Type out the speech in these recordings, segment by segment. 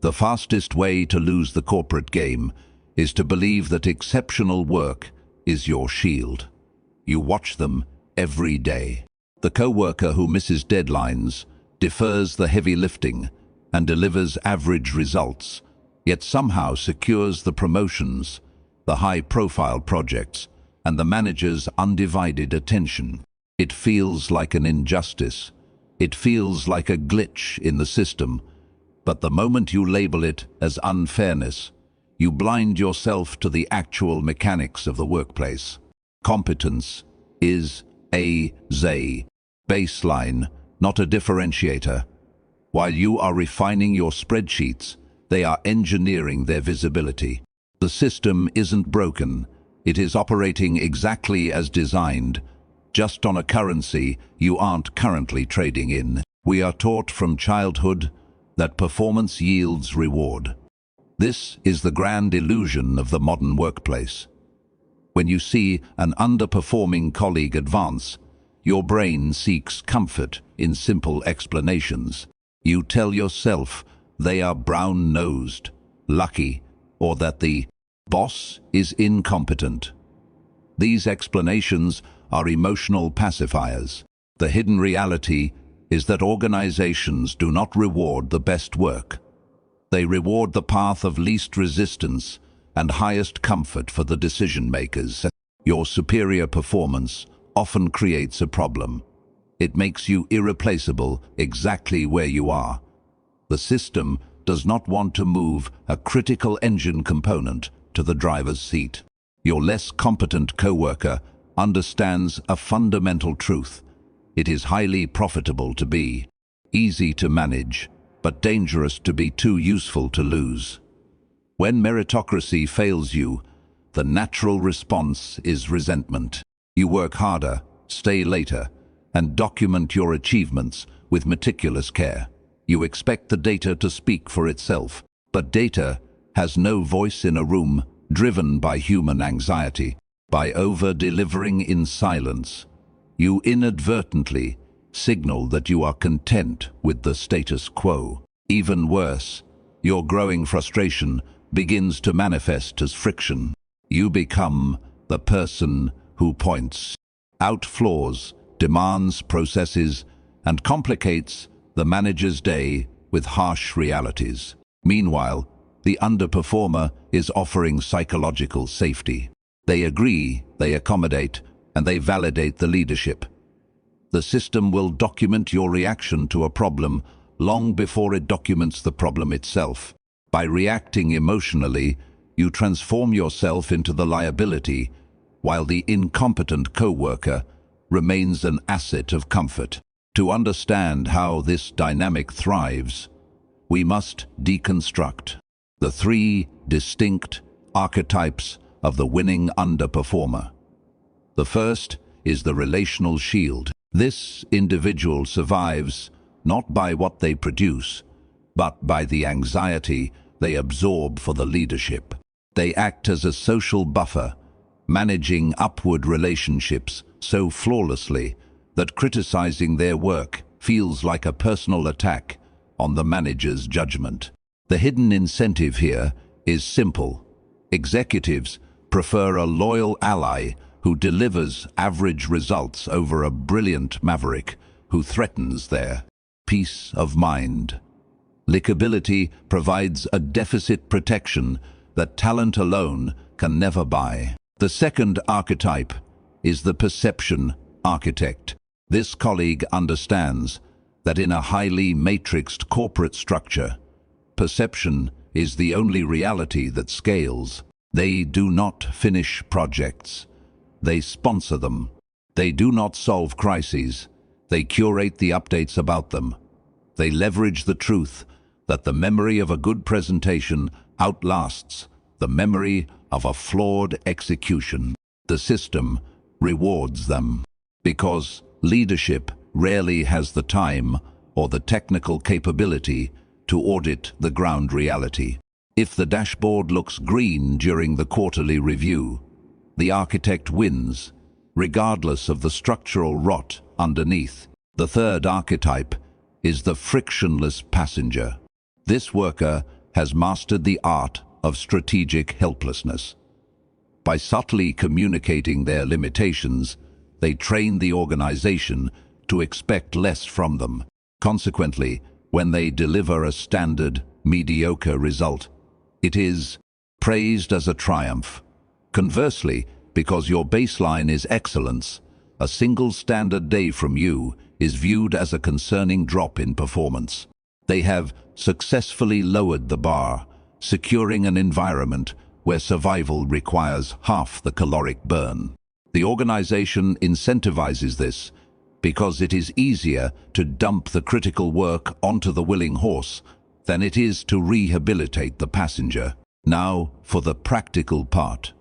The fastest way to lose the corporate game is to believe that exceptional work is your shield. You watch them every day. The co-worker who misses deadlines, defers the heavy lifting, and delivers average results, yet somehow secures the promotions, the high-profile projects, and the manager's undivided attention. It feels like an injustice. It feels like a glitch in the system. But the moment you label it as unfairness, you blind yourself to the actual mechanics of the workplace. Competence is a baseline, not a differentiator. While you are refining your spreadsheets, they are engineering their visibility. The system isn't broken. It is operating exactly as designed, just on a currency you aren't currently trading in. We are taught from childhood that performance yields reward. This is the grand illusion of the modern workplace. When you see an underperforming colleague advance, your brain seeks comfort in simple explanations. You tell yourself they are brown-nosed, lucky, or that the boss is incompetent. These explanations are emotional pacifiers. The hidden reality is that organizations do not reward the best work. They reward the path of least resistance and highest comfort for the decision-makers. Your superior performance often creates a problem. It makes you irreplaceable exactly where you are. The system does not want to move a critical engine component to the driver's seat. Your less competent coworker understands a fundamental truth. It is highly profitable to be easy to manage, but dangerous to be too useful to lose. When meritocracy fails you, the natural response is resentment. You work harder, stay later, and document your achievements with meticulous care. You expect the data to speak for itself, but data has no voice in a room driven by human anxiety. By over-delivering in silence, you inadvertently signal that you are content with the status quo. Even worse, your growing frustration begins to manifest as friction. You become the person who points out flaws, demands processes, and complicates the manager's day with harsh realities. Meanwhile, the underperformer is offering psychological safety. They agree, they accommodate, and they validate the leadership. The system will document your reaction to a problem long before it documents the problem itself. By reacting emotionally, you transform yourself into the liability, while the incompetent coworker remains an asset of comfort. To understand how this dynamic thrives, we must deconstruct the three distinct archetypes of the winning underperformer. The first is the relational shield. This individual survives not by what they produce, but by the anxiety they absorb for the leadership. They act as a social buffer, managing upward relationships so flawlessly that criticizing their work feels like a personal attack on the manager's judgment. The hidden incentive here is simple. Executives prefer a loyal ally who delivers average results over a brilliant maverick who threatens their peace of mind. Likability provides a deficit protection that talent alone can never buy. The second archetype is the perception architect. This colleague understands that in a highly matrixed corporate structure, perception is the only reality that scales. They do not finish projects. They sponsor them. They do not solve crises. They curate the updates about them. They leverage the truth that the memory of a good presentation outlasts the memory of a flawed execution. The system rewards them because leadership rarely has the time or the technical capability to audit the ground reality. If the dashboard looks green during the quarterly review, the architect wins, regardless of the structural rot underneath. The third archetype is the frictionless passenger. This worker has mastered the art of strategic helplessness. By subtly communicating their limitations, they train the organization to expect less from them. Consequently, when they deliver a standard, mediocre result, it is praised as a triumph. Conversely, because your baseline is excellence, a single standard day from you is viewed as a concerning drop in performance. They have successfully lowered the bar, securing an environment where survival requires half the caloric burn. The organization incentivizes this because it is easier to dump the critical work onto the willing horse than it is to rehabilitate the passenger. Now for the practical part.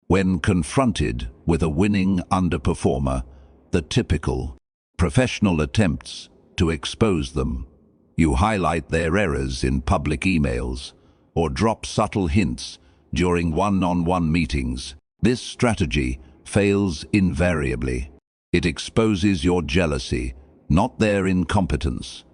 When confronted with a winning underperformer, the typical professional attempts to expose them. You highlight their errors in public emails or drop subtle hints during one-on-one meetings. This strategy fails invariably. It exposes your jealousy, not their incompetence.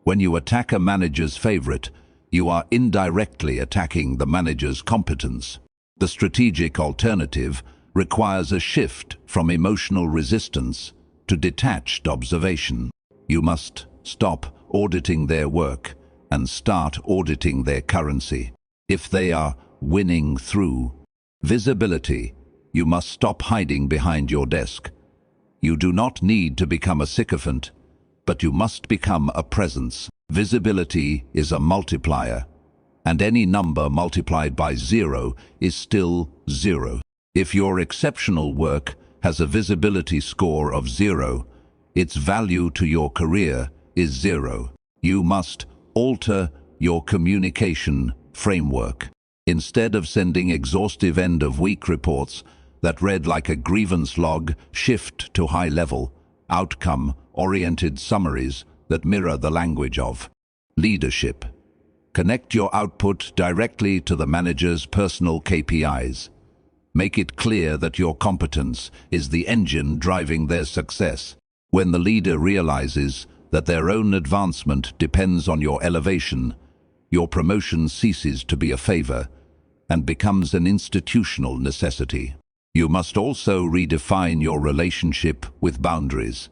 When you attack a manager's favorite, you are indirectly attacking the manager's competence. The strategic alternative requires a shift from emotional resistance to detached observation. You must stop auditing their work and start auditing their currency. If they are winning through visibility, you must stop hiding behind your desk. You do not need to become a sycophant, but you must become a presence. Visibility is a multiplier, and any number multiplied by 0 is still 0. If your exceptional work has a visibility score of 0, its value to your career is 0. You must alter your communication framework. Instead of sending exhaustive end-of-week reports that read like a grievance log, shift to high-level, outcome-oriented summaries that mirror the language of leadership. Connect your output directly to the manager's personal KPIs. Make it clear that your competence is the engine driving their success. When the leader realizes that their own advancement depends on your elevation, your promotion ceases to be a favor and becomes an institutional necessity. You must also redefine your relationship with boundaries.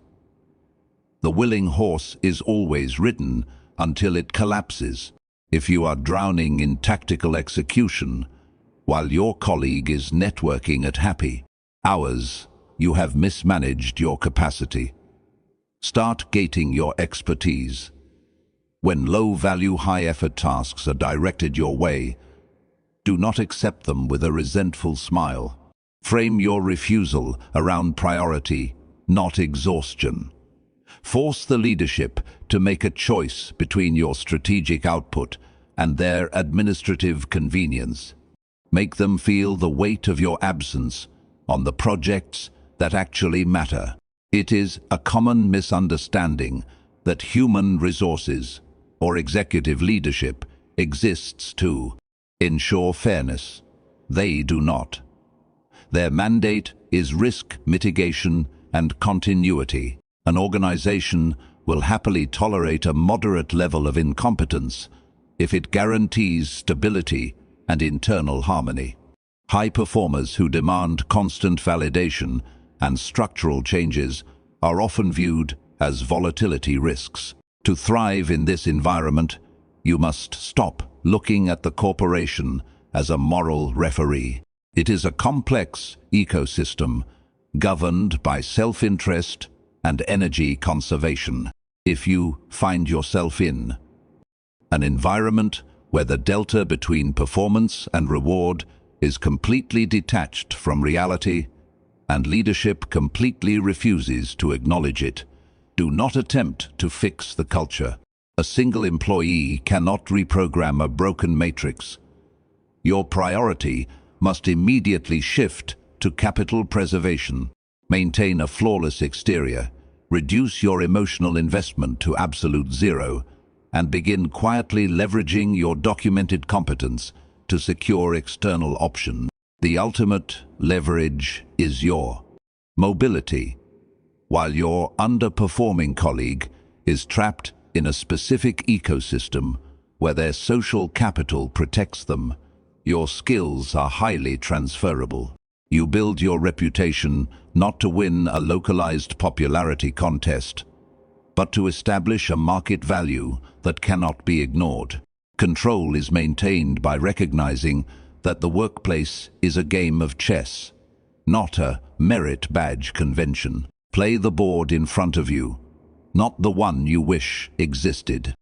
The willing horse is always ridden until it collapses. If you are drowning in tactical execution, while your colleague is networking at happy hours, you have mismanaged your capacity. Start gating your expertise. When low-value, high-effort tasks are directed your way, do not accept them with a resentful smile. Frame your refusal around priority, not exhaustion. Force the leadership to make a choice between your strategic output and their administrative convenience. Make them feel the weight of your absence on the projects that actually matter. It is a common misunderstanding that human resources or executive leadership exists to ensure fairness. They do not. Their mandate is risk mitigation and continuity. An organization will happily tolerate a moderate level of incompetence if it guarantees stability and internal harmony. High performers who demand constant validation and structural changes are often viewed as volatility risks. To thrive in this environment, you must stop looking at the corporation as a moral referee. It is a complex ecosystem governed by self-interest and energy conservation. If you find yourself in an environment where the delta between performance and reward is completely detached from reality, and leadership completely refuses to acknowledge it, do not attempt to fix the culture. A single employee cannot reprogram a broken matrix. Your priority must immediately shift to capital preservation. Maintain a flawless exterior, reduce your emotional investment to absolute zero, and begin quietly leveraging your documented competence to secure external options. The ultimate leverage is your mobility. While your underperforming colleague is trapped in a specific ecosystem where their social capital protects them. Your skills are highly transferable. You build your reputation not to win a localized popularity contest, but to establish a market value that cannot be ignored. Control is maintained by recognizing that the workplace is a game of chess, not a merit badge convention. Play the board in front of you, not the one you wish existed.